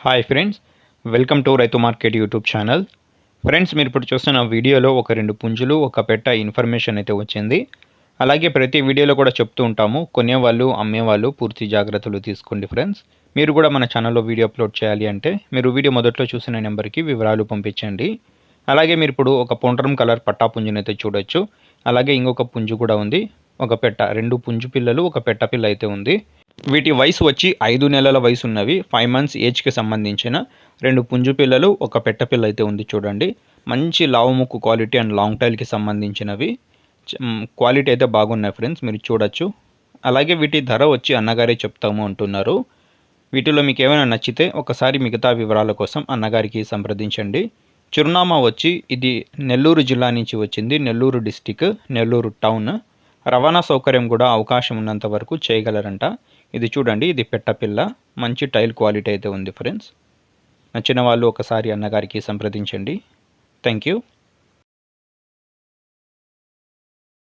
Hi friends, welcome to రైతు market YouTube channel. Friends, మీరు ఇప్పుడు చూస్తున్న వీడియోలో ఒక 2 పుంజులు ఒక పెట్ట ఇన్ఫర్మేషన్ అయితే వచ్చింది. అలాగే ప్రతి వీడియోలో కూడా చెప్తూ ఉంటాము, కొనేవాళ్ళు అమ్మేవాళ్ళు పూర్తి జాగ్రత్తలు తీసుకోండి. ఫ్రెండ్స్, మీరు కూడా మన ఛానల్లో వీడియో అప్లోడ్ చేయాలి అంటే మీరు వీడియో మొదట్లో చూసిన నెంబర్కి వివరాలు పంపించండి. అలాగే మీరు ఇప్పుడు ఒక పొండ్రం కలర్ పట్టా పుంజునైతే చూడొచ్చు. అలాగే ఇంకొక పుంజు కూడా ఉంది, ఒక పెట్ట. 2 పుంజు పిల్లలు, ఒక పెట్ట పిల్ల అయితే ఉంది. వీటి వయసు వచ్చి 5 నెలల వయసు ఉన్నవి. 5 మంత్స్ ఏజ్కి సంబంధించిన 2 పుంజు పిల్లలు, ఒక పెట్ట పిల్ల అయితే ఉంది. చూడండి, మంచి లావు ముక్కు క్వాలిటీ అండ్ లాంగ్ టైల్కి సంబంధించినవి. క్వాలిటీ అయితే బాగున్నాయి ఫ్రెండ్స్, మీరు చూడొచ్చు. అలాగే వీటి ధర వచ్చి అన్నగారే చెప్తాము అంటున్నారు. వీటిలో మీకు ఏమైనా నచ్చితే ఒకసారి మిగతా వివరాల కోసం అన్నగారికి సంప్రదించండి. చిరునామా వచ్చి ఇది నెల్లూరు జిల్లా నుంచి వచ్చింది. Nellore district, Nellore town. రవాణా సౌకర్యం కూడా అవకాశం ఉన్నంత వరకు చేయగలరంట. ఇది చూడండి, ఇది పెట్టపిల్ల, మంచి టైల్ క్వాలిటీ అయితే ఉంది ఫ్రెండ్స్. నచ్చిన వాళ్ళు ఒకసారి అన్నగారికి సంప్రదించండి. Thank you.